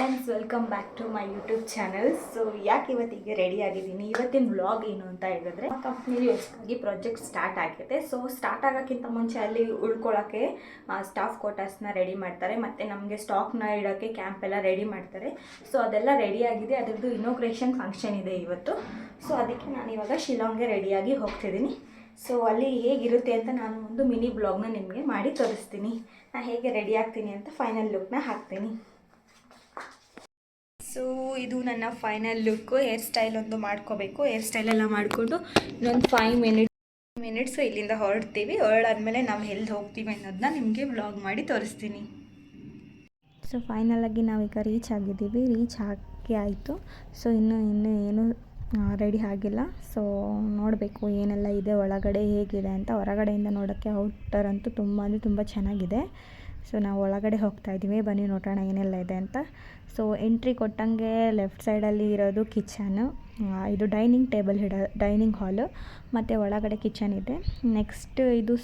Friends, welcome back to my YouTube channel. So ಯಾಕೆ ಇವತ್ತಿಗೆ ready ಆಗಿದ್ದೀನಿ, ಇವತ್ತಿನ ವ್ಲಾಗ್ ಏನು ಅಂತ ಹೇಳಿದ್ರೆ, ಕಂಪ್ನಿಲಿ ಹೊಸದಾಗಿ ಪ್ರಾಜೆಕ್ಟ್ ಸ್ಟಾರ್ಟ್ ಆಗಿದೆ. ಸೊ ಸ್ಟಾರ್ಟ್ ಆಗೋಕ್ಕಿಂತ ಮುಂಚೆ ಅಲ್ಲಿ ಉಳ್ಕೊಳ್ಳೋಕ್ಕೆ ಸ್ಟಾಫ್ ಕ್ವಾರ್ಟರ್ಸ್ನ ರೆಡಿ ಮಾಡ್ತಾರೆ, ಮತ್ತು ನಮಗೆ ಸ್ಟಾಕ್ನ ಇಡೋಕ್ಕೆ ಕ್ಯಾಂಪ್ ಎಲ್ಲ ರೆಡಿ ಮಾಡ್ತಾರೆ. ಸೊ ಅದೆಲ್ಲ ರೆಡಿ ಆಗಿದೆ, ಅದರದ್ದು ಇನೋಗ್ರೇಷನ್ ಫಂಕ್ಷನ್ ಇದೆ ಇವತ್ತು. ಸೊ ಅದಕ್ಕೆ ನಾನು ಇವಾಗ ಶಿಲಾಂಗ್ಗೆ ರೆಡಿಯಾಗಿ ಹೋಗ್ತಿದ್ದೀನಿ. ಸೊ ಅಲ್ಲಿ ಹೇಗಿರುತ್ತೆ ಅಂತ ನಾನು ಒಂದು ಮಿನಿ ಬ್ಲಾಗ್ನ ನಿಮಗೆ ಮಾಡಿ ತೋರಿಸ್ತೀನಿ. ನಾನು ಹೇಗೆ ರೆಡಿ ಆಗ್ತೀನಿ ಅಂತ ಫೈನಲ್ ಲುಕ್ನ ಹಾಕ್ತೀನಿ. ಸೊ ಇದು ನನ್ನ ಫೈನಲ್ ಲುಕ್ಕು. ಹೇರ್ ಸ್ಟೈಲ್ ಒಂದು ಮಾಡ್ಕೋಬೇಕು. ಹೇರ್ ಸ್ಟೈಲೆಲ್ಲ ಮಾಡಿಕೊಂಡು ಇನ್ನೊಂದು 5 ಮಿನಿಟ್ಸು ಇಲ್ಲಿಂದ ಹೊರಡ್ತೀವಿ. ಹೊರಡಾದ್ಮೇಲೆ ನಾವು ಎಲ್ಲಿ ಹೋಗ್ತೀವಿ ಅನ್ನೋದನ್ನ ನಿಮಗೆ ವ್ಲಾಗ್ ಮಾಡಿ ತೋರಿಸ್ತೀನಿ. ಸೊ ಫೈನಲಾಗಿ ನಾವೀಗ ರೀಚ್ ಆಗಿದ್ದೀವಿ. ರೀಚ್ ಆಗಿ ಆಯಿತು. ಸೊ ಇನ್ನೂ ಏನು ರೆಡಿ ಆಗಿಲ್ಲ. ಸೊ ನೋಡಬೇಕು ಏನೆಲ್ಲ ಇದೆ ಒಳಗಡೆ ಹೇಗಿದೆ ಅಂತ. ಹೊರಗಡೆಯಿಂದ ನೋಡೋಕ್ಕೆ ಔಟರ್ ಅಂತೂ ತುಂಬ ಚೆನ್ನಾಗಿದೆ. ಸೊ ನಾವು ಒಳಗಡೆ ಹೋಗ್ತಾ ಇದ್ದೀವಿ, ಬನ್ನಿ ನೋಡೋಣ ಏನೆಲ್ಲ ಇದೆ ಅಂತ. ಸೊ ಎಂಟ್ರಿ ಕೊಟ್ಟಂಗೆ ಲೆಫ್ಟ್ ಸೈಡಲ್ಲಿ ಇರೋದು ಕಿಚನು, ಇದು ಡೈನಿಂಗ್ ಹಾಲು, ಮತ್ತು ಒಳಗಡೆ ಕಿಚನ್ ಇದೆ. ನೆಕ್ಸ್ಟ್ ಇದು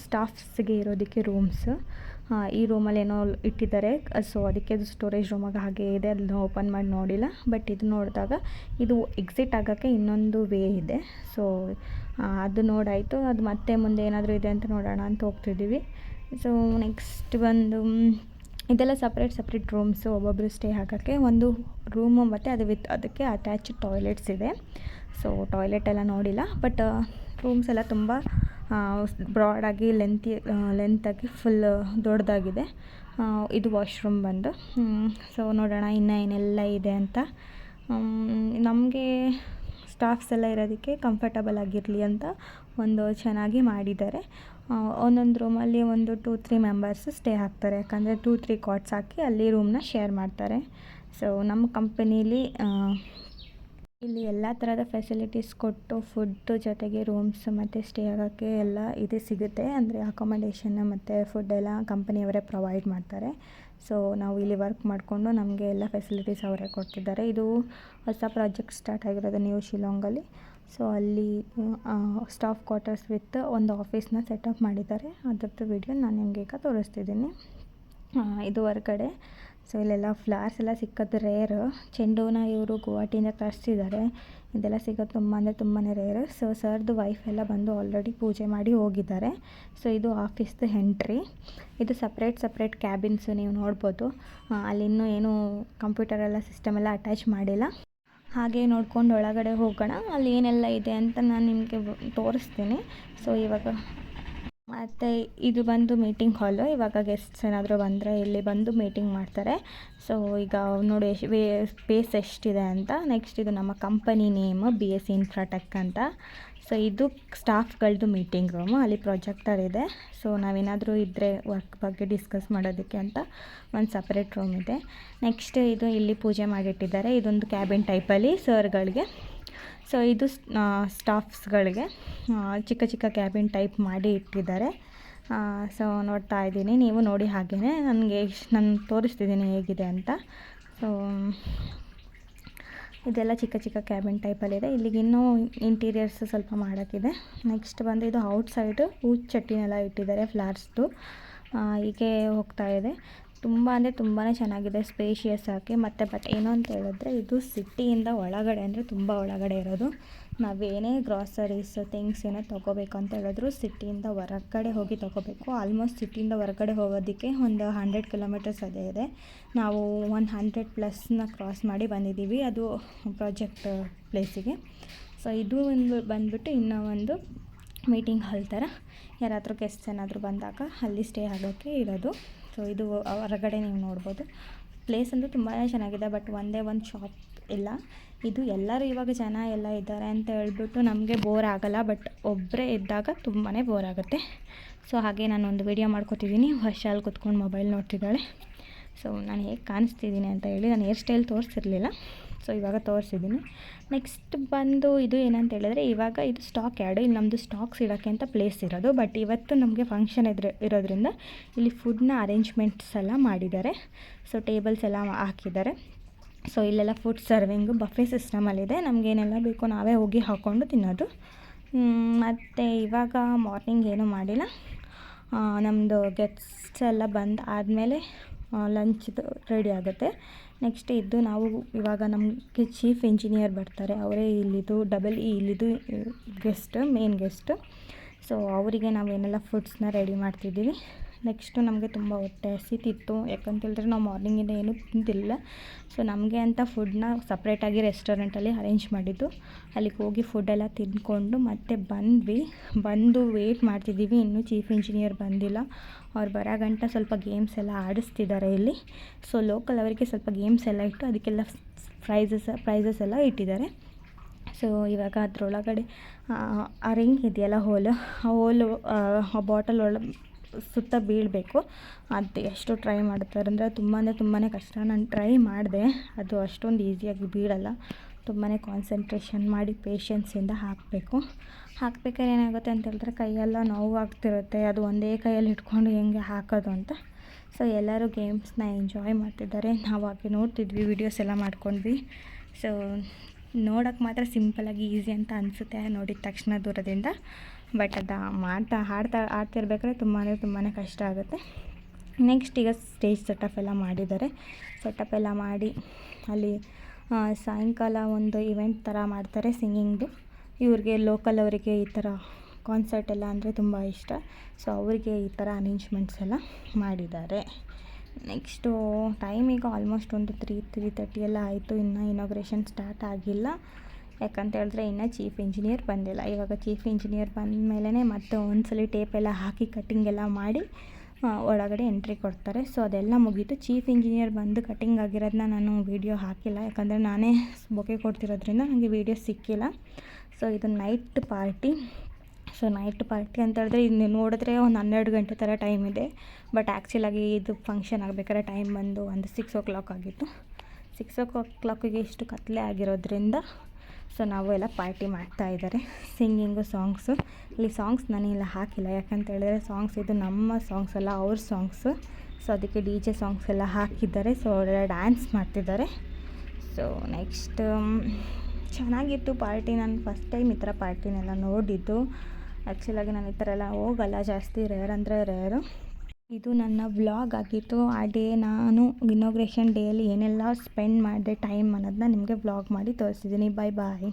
ಸ್ಟಾಫ್ಸ್ಗೆ ಇರೋದಕ್ಕೆ ರೂಮ್ಸು. ಈ ರೂಮಲ್ಲಿ ಏನೋ ಇಟ್ಟಿದ್ದಾರೆ. ಸೊ ಅದಕ್ಕೆ ಅದು ಸ್ಟೋರೇಜ್ ರೂಮಾಗ ಹಾಗೆ ಇದೆ, ಅದನ್ನ ಓಪನ್ ಮಾಡಿ ನೋಡಿಲ್ಲ. ಬಟ್ ಇದು ನೋಡಿದಾಗ ಇದು ಎಕ್ಸಿಟ್ ಆಗೋಕ್ಕೆ ಇನ್ನೊಂದು ವೇ ಇದೆ. ಸೊ ಅದು ನೋಡಾಯಿತು. ಅದು ಮತ್ತೆ ಮುಂದೆ ಏನಾದರೂ ಇದೆ ಅಂತ ನೋಡೋಣ ಅಂತ ಹೋಗ್ತಿದ್ದೀವಿ. ಸೊ ನೆಕ್ಸ್ಟ್ ಬಂದು ಇದೆಲ್ಲ ಸಪ್ರೇಟ್ ರೂಮ್ಸು, ಒಬ್ಬೊಬ್ಬರು ಸ್ಟೇ ಆಗೋಕ್ಕೆ ಒಂದು ರೂಮು, ಮತ್ತು ಅದಕ್ಕೆ ಅಟ್ಯಾಚ್ ಟಾಯ್ಲೆಟ್ಸ್ ಇದೆ. ಸೊ ಟಾಯ್ಲೆಟ್ ಎಲ್ಲ ನೋಡಿಲ್ಲ, ಬಟ್ ರೂಮ್ಸ್ ಎಲ್ಲ ತುಂಬ ಬ್ರಾಡಾಗಿ ಲೆಂತಾಗಿ ಫುಲ್ ದೊಡ್ಡದಾಗಿದೆ. ಇದು ವಾಶ್ರೂಮ್ ಬಂದು. ಸೊ ನೋಡೋಣ ಇನ್ನು ಏನೆಲ್ಲ ಇದೆ ಅಂತ. ನಮಗೆ ಸ್ಟಾಫ್ಸ್ ಎಲ್ಲ ಇರೋದಕ್ಕೆ ಕಂಫರ್ಟಬಲ್ ಆಗಿರಲಿ ಅಂತ ಒಂದು ಚೆನ್ನಾಗಿ ಮಾಡಿದ್ದಾರೆ. ಒಂದೊಂದು ರೂಮಲ್ಲಿ ಒಂದು 2-3 ಮೆಂಬರ್ಸು ಸ್ಟೇ ಆಗ್ತಾರೆ, ಯಾಕಂದರೆ 2-3 ಕಾಟ್ಸ್ ಹಾಕಿ ಅಲ್ಲಿ ರೂಮ್ನ ಶೇರ್ ಮಾಡ್ತಾರೆ. ಸೊ ನಮ್ಮ ಕಂಪನೀಲಿ ಇಲ್ಲಿ ಎಲ್ಲ ಥರದ ಫೆಸಿಲಿಟೀಸ್ ಕೊಟ್ಟು ಫುಡ್ಡು ಜೊತೆಗೆ ರೂಮ್ಸ್ ಮತ್ತು ಸ್ಟೇ ಆಗೋಕ್ಕೆ ಎಲ್ಲ ಇದು ಸಿಗುತ್ತೆ. ಅಂದರೆ ಅಕೊಮಡೇಷನ್ ಮತ್ತು ಫುಡ್ ಎಲ್ಲ ಕಂಪನಿಯವರೇ ಪ್ರೊವೈಡ್ ಮಾಡ್ತಾರೆ. ಸೊ ನಾವು ಇಲ್ಲಿ ವರ್ಕ್ ಮಾಡಿಕೊಂಡು ನಮಗೆ ಎಲ್ಲ ಫೆಸಿಲಿಟೀಸ್ ಅವರೇ ಕೊಡ್ತಿದ್ದಾರೆ. ಇದು ಹೊಸ ಪ್ರಾಜೆಕ್ಟ್ ಸ್ಟಾರ್ಟ್ ಆಗಿರೋದು ನ್ಯೂ ಶಿಲಾಂಗಲ್ಲಿ. ಸೊ ಅಲ್ಲಿ ಸ್ಟಾಫ್ ಕ್ವಾರ್ಟರ್ಸ್ ವಿತ್ ಒಂದು ಆಫೀಸ್ನ ಸೆಟಪ್ ಮಾಡಿದ್ದಾರೆ. ಅದರದ್ದು ವಿಡಿಯೋ ನಾನು ನಿಮಗೆ ಈಗ ತೋರಿಸ್ತಿದ್ದೀನಿ. ಇದು ಹೊರಗಡೆ. ಸೊ ಇಲ್ಲೆಲ್ಲ ಫ್ಲವರ್ಸ್ ಎಲ್ಲ ಸಿಕ್ಕೋದು ರೇರು. ಚೆಂಡುನ ಇವರು ಗುವಾಹಟಿಯಿಂದ ತರಿಸಿದ್ದಾರೆ. ಇದೆಲ್ಲ ಸಿಗೋದು ತುಂಬಾ ರೇರು. ಸೊ ಸರ್ದು ವೈಫ್ ಎಲ್ಲ ಬಂದು ಆಲ್ರೆಡಿ ಪೂಜೆ ಮಾಡಿ ಹೋಗಿದ್ದಾರೆ. ಸೊ ಇದು ಆಫೀಸ್ದು ಎಂಟ್ರಿ. ಇದು ಸಪ್ರೇಟ್ ಕ್ಯಾಬಿನ್ಸು ನೀವು ನೋಡ್ಬೋದು. ಅಲ್ಲಿ ಇನ್ನೂ ಏನು ಕಂಪ್ಯೂಟರೆಲ್ಲ ಸಿಸ್ಟಮ್ ಎಲ್ಲ ಅಟ್ಯಾಚ್ ಮಾಡಿಲ್ಲ. ಹಾಗೆ ನೋಡ್ಕೊಂಡು ಒಳಗಡೆ ಹೋಗೋಣ, ಅಲ್ಲಿ ಏನೆಲ್ಲ ಇದೆ ಅಂತ ನಾನು ನಿಮಗೆ ತೋರಿಸ್ತೀನಿ. ಸೊ ಇವಾಗ ಮತ್ತು ಇದು ಬಂದು ಮೀಟಿಂಗ್ ಹಾಲು. ಇವಾಗ ಗೆಸ್ಟ್ಸ್ ಏನಾದರೂ ಬಂದರೆ ಇಲ್ಲಿ ಬಂದು ಮೀಟಿಂಗ್ ಮಾಡ್ತಾರೆ. ಸೊ ಈಗ ನೋಡಿ ಸ್ಪೇಸ್ ಎಷ್ಟಿದೆ ಅಂತ. ನೆಕ್ಸ್ಟ್ ಇದು ನಮ್ಮ ಕಂಪನಿ ನೇಮು BS ಇನ್ಫ್ರಾಟೆಕ್ ಅಂತ. ಸೊ ಇದು ಸ್ಟಾಫ್ಗಳದ್ದು ಮೀಟಿಂಗ್ ರೂಮು. ಅಲ್ಲಿ ಪ್ರೊಜೆಕ್ಟರ್ ಇದೆ. ಸೊ ನಾವೇನಾದರೂ ಇದ್ದರೆ ವರ್ಕ್ ಬಗ್ಗೆ ಡಿಸ್ಕಸ್ ಮಾಡೋದಕ್ಕೆ ಅಂತ ಒಂದು ಸಪ್ರೇಟ್ ರೂಮ್ ಇದೆ. ನೆಕ್ಸ್ಟ್ ಇದು ಇಲ್ಲಿ ಪೂಜೆ ಮಾಡಿಟ್ಟಿದ್ದಾರೆ. ಇದೊಂದು ಕ್ಯಾಬಿನ್ ಟೈಪಲ್ಲಿ ಸರ್ಗಳಿಗೆ. ಸೊ ಇದು ಸ್ಟಾಫ್ಸ್ಗಳಿಗೆ ಚಿಕ್ಕ ಕ್ಯಾಬಿನ್ ಟೈಪ್ ಮಾಡಿ ಇಟ್ಟಿದ್ದಾರೆ. ಸೊ ನೋಡ್ತಾ ಇದ್ದೀನಿ, ನೀವು ನೋಡಿ ಹಾಗೆಯೇ ನಾನು ತೋರಿಸ್ತಿದ್ದೀನಿ ಹೇಗಿದೆ ಅಂತ. ಸೊ ಇದೆಲ್ಲ ಚಿಕ್ಕ ಕ್ಯಾಬಿನ್ ಟೈಪಲ್ಲಿದೆ. ಇಲ್ಲಿಗೆ ಇನ್ನೂ ಇಂಟೀರಿಯರ್ಸ್ ಸ್ವಲ್ಪ ಮಾಡೋಕ್ಕಿದೆ. ನೆಕ್ಸ್ಟ್ ಬಂದು ಇದು ಔಟ್ಸೈಡು ಚಟ್ಟಿನೆಲ್ಲ ಇಟ್ಟಿದ್ದಾರೆ ಫ್ಲವರ್ಸ್ದು. ಹೀಗೆ ಹೋಗ್ತಾ ಇದೆ. ತುಂಬ ಚೆನ್ನಾಗಿದೆ, ಸ್ಪೇಷಿಯಸ್ ಆಗಿ. ಬಟ್ ಏನು ಅಂತ ಹೇಳಿದ್ರೆ ಇದು ಸಿಟಿಯಿಂದ ಒಳಗಡೆ, ಅಂದರೆ ತುಂಬ ಒಳಗಡೆ ಇರೋದು. ನಾವೇನೇ ಗ್ರಾಸರೀಸ್ ಥಿಂಗ್ಸ್ ಏನೋ ತೊಗೋಬೇಕು ಅಂತ ಹೇಳಿದ್ರು ಸಿಟಿಯಿಂದ ಹೊರಗಡೆ ಹೋಗಿ ತೊಗೋಬೇಕು. ಆಲ್ಮೋಸ್ಟ್ ಸಿಟಿಯಿಂದ ಹೊರಗಡೆ ಹೋಗೋದಕ್ಕೆ ಒಂದು 100 ಕಿಲೋಮೀಟರ್ಸ್ ಅದೇ ಇದೆ. ನಾವು 100+ ಕ್ರಾಸ್ ಮಾಡಿ ಬಂದಿದ್ದೀವಿ ಅದು ಪ್ರಾಜೆಕ್ಟ್ ಪ್ಲೇಸಿಗೆ. ಸೊ ಇದು ಬಂದುಬಿಟ್ಟು ಇನ್ನೂ ಒಂದು ಮೀಟಿಂಗ್ ಹಾಲ್ ಥರ. ಯಾರಾದರೂ ಗೆಸ್ಟ್ಸ್ ಏನಾದರೂ ಬಂದಾಗ ಅಲ್ಲಿ ಸ್ಟೇ ಆಗೋಕ್ಕೆ ಇರೋದು. ಸೊ ಇದು ಹೊರಗಡೆ ನೀವು ನೋಡ್ಬೋದು. ಪ್ಲೇಸ್ ಅಂತೂ ತುಂಬಾ ಚೆನ್ನಾಗಿದೆ. ಬಟ್ ಒಂದೇ ಒಂದು ಶಾಪ್ ಇಲ್ಲ. ಇದು ಎಲ್ಲರೂ ಇವಾಗ ಜನ ಎಲ್ಲ ಇದ್ದಾರೆ ಅಂತ ಹೇಳ್ಬಿಟ್ಟು ನಮಗೆ ಬೋರ್ ಆಗೋಲ್ಲ. ಬಟ್ ಒಬ್ಬರೇ ಇದ್ದಾಗ ತುಂಬಾ ಬೋರ್ ಆಗುತ್ತೆ. ಸೊ ಹಾಗೆ ನಾನು ಒಂದು ವಿಡಿಯೋ ಮಾಡ್ಕೊತಿದ್ದೀನಿ. ವರ್ಷಲ್ಲಿ ಕೂತ್ಕೊಂಡು ಮೊಬೈಲ್ ನೋಡ್ತಿದ್ದಾಳೆ. ಸೊ ನಾನು ಹೇಗೆ ಕಾಣಿಸ್ತಿದ್ದೀನಿ ಅಂತ ಹೇಳಿ ನಾನು ಹೇರ್ ಸ್ಟೈಲ್ ತೋರಿಸಿರಲಿಲ್ಲ. ಸೊ ಇವಾಗ ತೋರಿಸಿದ್ದೀನಿ. ನೆಕ್ಸ್ಟ್ ಬಂದು ಇದು ಏನಂತ ಹೇಳಿದ್ರೆ, ಇವಾಗ ಇದು ಸ್ಟಾಕ್ ಯಾರ್ಡು. ಇಲ್ಲಿ ನಮ್ಮದು ಸ್ಟಾಕ್ಸ್ ಇಡೋಕ್ಕೆ ಅಂತ ಪ್ಲೇಸ್ ಇರೋದು. ಬಟ್ ಇವತ್ತು ನಮಗೆ ಫಂಕ್ಷನ್ ಇರೋದ್ರಿಂದ ಇಲ್ಲಿ ಫುಡ್ನ ಅರೇಂಜ್ಮೆಂಟ್ಸ್ ಎಲ್ಲ ಮಾಡಿದ್ದಾರೆ. ಸೊ ಟೇಬಲ್ಸ್ ಎಲ್ಲ ಹಾಕಿದ್ದಾರೆ. ಸೊ ಇಲ್ಲೆಲ್ಲ ಫುಡ್ ಸರ್ವಿಂಗು ಬಫೆ ಸಿಸ್ಟಮಲ್ಲಿದೆ. ನಮಗೇನೆಲ್ಲ ಬೇಕೋ ನಾವೇ ಹೋಗಿ ಹಾಕ್ಕೊಂಡು ತಿನ್ನೋದು. ಮತ್ತು ಇವಾಗ ಮಾರ್ನಿಂಗ್ ಏನೂ ಮಾಡಿಲ್ಲ. ನಮ್ಮದು ಗೆಸ್ಟ್ಸ್ ಎಲ್ಲ ಬಂದು ಆದಮೇಲೆ ಲಂಚ್ದು ರೆಡಿ ಆಗುತ್ತೆ. ನೆಕ್ಸ್ಟ್ ಇದ್ದು ನಾವು ಇವಾಗ ನಮಗೆ ಚೀಫ್ ಇಂಜಿನಿಯರ್ ಬರ್ತಾರೆ, ಅವರೇ ಇಲ್ಲಿದು ಇಲ್ಲಿದು ಗೆಸ್ಟ್, ಮೇನ್ ಗೆಸ್ಟ್. ಸೊ ಅವರಿಗೆ ನಾವೇನೆಲ್ಲ ಫುಡ್ಸ್ನ ರೆಡಿ ಮಾಡ್ತಿದ್ದೀವಿ. ನೆಕ್ಸ್ಟು ನಮಗೆ ತುಂಬ ಹೊಟ್ಟೆ ಹಸಿತಿತ್ತು, ಯಾಕಂತೇಳಿದ್ರೆ ನಾವು ಮಾರ್ನಿಂಗಿಂದ ಏನೂ ತಿಂತಿಲ್ಲ. ಸೊ ನಮಗೆ ಅಂತ ಫುಡ್ನ ಸಪ್ರೇಟಾಗಿ ರೆಸ್ಟೋರೆಂಟಲ್ಲಿ ಅರೇಂಜ್ ಮಾಡಿದ್ದು. ಅಲ್ಲಿಗೆ ಹೋಗಿ ಫುಡ್ಡೆಲ್ಲ ತಿಂದ್ಕೊಂಡು ಮತ್ತೆ ಬಂದು ವೆಯ್ಟ್ ಮಾಡ್ತಿದ್ದೀವಿ. ಇನ್ನೂ ಚೀಫ್ ಇಂಜಿನಿಯರ್ ಬಂದಿಲ್ಲ. ಅವ್ರು ಬರೋ ಗಂಟ ಸ್ವಲ್ಪ ಗೇಮ್ಸ್ ಎಲ್ಲ ಆಡಿಸ್ತಿದ್ದಾರೆ ಇಲ್ಲಿ. ಸೊ ಲೋಕಲ್ ಅವರಿಗೆ ಸ್ವಲ್ಪ ಗೇಮ್ಸ್ ಎಲ್ಲ ಇಟ್ಟು ಅದಕ್ಕೆಲ್ಲ ಪ್ರೈಸಸ್ ಎಲ್ಲ ಇಟ್ಟಿದ್ದಾರೆ. ಸೊ ಇವಾಗ ಅದರೊಳಗಡೆ ಆ ರಿಂಗ್ ಇದೆಯಲ್ಲ, ಆ ಬಾಟಲ್ ಸುತ್ತ ಬೀಳಬೇಕು. ಅದು ಎಷ್ಟು ಟ್ರೈ ಮಾಡ್ತಾರೆ ಅಂದರೆ ತುಂಬಾ ಕಷ್ಟ. ನಾನು ಟ್ರೈ ಮಾಡಿದೆ, ಅದು ಅಷ್ಟೊಂದು ಈಸಿಯಾಗಿ ಬೀಳಲ್ಲ. ತುಂಬಾ ಕಾನ್ಸಂಟ್ರೇಷನ್ ಮಾಡಿ ಪೇಷನ್ಸಿಂದ ಹಾಕಬೇಕಾದ್ರೆ ಏನಾಗುತ್ತೆ ಅಂತ ಹೇಳಿದ್ರೆ ಕೈಯೆಲ್ಲ ನೋವು ಆಗ್ತಿರುತ್ತೆ. ಅದು ಒಂದೇ ಕೈಯಲ್ಲಿ ಇಟ್ಕೊಂಡು ಹೆಂಗೆ ಹಾಕೋದು ಅಂತ. ಸೊ ಎಲ್ಲರೂ ಗೇಮ್ಸ್ನ ಎಂಜಾಯ್ ಮಾಡ್ತಿದ್ದಾರೆ. ನಾವು ಹಾಗೆ ನೋಡ್ತಿದ್ವಿ, ವೀಡಿಯೋಸ್ ಎಲ್ಲ ಮಾಡ್ಕೊಂಡ್ವಿ. ಸೊ ನೋಡೋಕ್ಕೆ ಮಾತ್ರ ಸಿಂಪಲಾಗಿ ಈಸಿ ಅಂತ ಅನಿಸುತ್ತೆ ನೋಡಿದ ತಕ್ಷಣ ದೂರದಿಂದ. ಬಟ್ ಅದು ಆಡ್ತಿರ್ಬೇಕಾದ್ರೆ ತುಂಬಾ ಕಷ್ಟ ಆಗುತ್ತೆ. ನೆಕ್ಸ್ಟ್ ಈಗ ಸ್ಟೇಜ್ ಸೆಟಪ್ ಎಲ್ಲ ಮಾಡಿದ್ದಾರೆ. ಸೆಟಪ್ ಎಲ್ಲ ಮಾಡಿ ಅಲ್ಲಿ ಸಾಯಂಕಾಲ ಒಂದು ಇವೆಂಟ್ ಥರ ಮಾಡ್ತಾರೆ ಸಿಂಗಿಂಗ್ದು. ಇವ್ರಿಗೆ ಲೋಕಲ್ ಅವರಿಗೆ ಈ ಥರ ಕಾನ್ಸರ್ಟ್ ಎಲ್ಲ ಅಂದರೆ ತುಂಬ ಇಷ್ಟ. ಸೊ ಅವರಿಗೆ ಈ ಥರ ಅರೇಂಜ್ಮೆಂಟ್ಸ್ ಎಲ್ಲ ಮಾಡಿದ್ದಾರೆ. ನೆಕ್ಸ್ಟು ಟೈಮ್ ಈಗ ಆಲ್ಮೋಸ್ಟ್ ಒಂದು 3:30 ಎಲ್ಲ ಆಯಿತು. ಇನ್ನೂ ಇನಾಗ್ರೇಷನ್ ಸ್ಟಾರ್ಟ್ ಆಗಿಲ್ಲ, ಯಾಕಂತ ಹೇಳಿದ್ರೆ ಇನ್ನೂ ಚೀಫ್ ಇಂಜಿನಿಯರ್ ಬಂದಿಲ್ಲ. ಇವಾಗ ಚೀಫ್ ಇಂಜಿನಿಯರ್ ಬಂದ ಮೇಲೇ ಮತ್ತೆ ಒಂದ್ಸಲ ಟೇಪ್ ಎಲ್ಲ ಹಾಕಿ ಕಟ್ಟಿಂಗ್ ಎಲ್ಲ ಮಾಡಿ ಒಳಗಡೆ ಎಂಟ್ರಿ ಕೊಡ್ತಾರೆ. ಸೊ ಅದೆಲ್ಲ ಮುಗೀತು. ಚೀಫ್ ಇಂಜಿನಿಯರ್ ಬಂದು ಕಟ್ಟಿಂಗ್ ಆಗಿರೋದನ್ನ ನಾನು ವೀಡಿಯೋ ಹಾಕಿಲ್ಲ, ಯಾಕಂದರೆ ನಾನೇ ಬೊಕೆ ಕೊಡ್ತಿರೋದ್ರಿಂದ ನನಗೆ ವೀಡಿಯೋ ಸಿಕ್ಕಿಲ್ಲ. ಸೊ ಇದು night party. So night party ಅಂತ ಹೇಳಿದ್ರೆ ಇನ್ನು ನೋಡಿದ್ರೆ ಒಂದು 12 ಗಂಟೆ ಥರ ಟೈಮ್ ಇದೆ. ಬಟ್ ಆ್ಯಕ್ಚುಲಾಗಿ ಇದು ಫಂಕ್ಷನ್ ಆಗಬೇಕಾದ್ರೆ ಟೈಮ್ ಬಂದು ಒಂದು 6 o'clock ಆಗಿತ್ತು. 6 o'clock ಇಷ್ಟು ಕತ್ಲೆ ಆಗಿರೋದ್ರಿಂದ ಸೊ ನಾವು ಎಲ್ಲ ಪಾರ್ಟಿ ಮಾಡ್ತಾಯಿದ್ದಾರೆ. Singing, songs. ಇಲ್ಲಿ ಸಾಂಗ್ಸ್ ನಾನೆಲ್ಲ ಹಾಕಿಲ್ಲ, ಯಾಕಂತ ಹೇಳಿದ್ರೆ ಸಾಂಗ್ಸ್ ಇದು ನಮ್ಮ ಸಾಂಗ್ಸ್ ಅಲ್ಲ, ಅವ್ರ ಸಾಂಗ್ಸು. ಸೊ ಅದಕ್ಕೆ DJ ಸಾಂಗ್ಸ್ ಎಲ್ಲ ಹಾಕಿದ್ದಾರೆ. ಸೊ ಅವರೆಲ್ಲ ಡ್ಯಾನ್ಸ್ ಮಾಡ್ತಿದ್ದಾರೆ. ಸೊ ನೆಕ್ಸ್ಟ್ ಚೆನ್ನಾಗಿತ್ತು ಪಾರ್ಟಿ. ನಾನು ಫಸ್ಟ್ ಟೈಮ್ ಈ ಥರ ಪಾರ್ಟಿನೆಲ್ಲ ನೋಡಿದ್ದು. ಆ್ಯಕ್ಚುಲಾಗಿ ನಾನು ಈ ಥರ ಎಲ್ಲ ಹೋಗಲ್ಲ ಜಾಸ್ತಿ, ರೇರ್ ಅಂದರೆ ರೇರು. ಇದು ನನ್ನ ವ್ಲಾಗ್ ಆಗಿತ್ತು. ಆ ಡೇ ನಾನು ಇನಾಗ್ರೇಷನ್ ಡೇಯಲ್ಲಿ ಏನೆಲ್ಲ ಸ್ಪೆಂಡ್ ಮಾಡಿದೆ ಟೈಮ್ ಅನ್ನೋದನ್ನ ನಿಮಗೆ ವ್ಲಾಗ್ ಮಾಡಿ ತೋರಿಸಿದ್ದೀನಿ. ಬಾಯ್.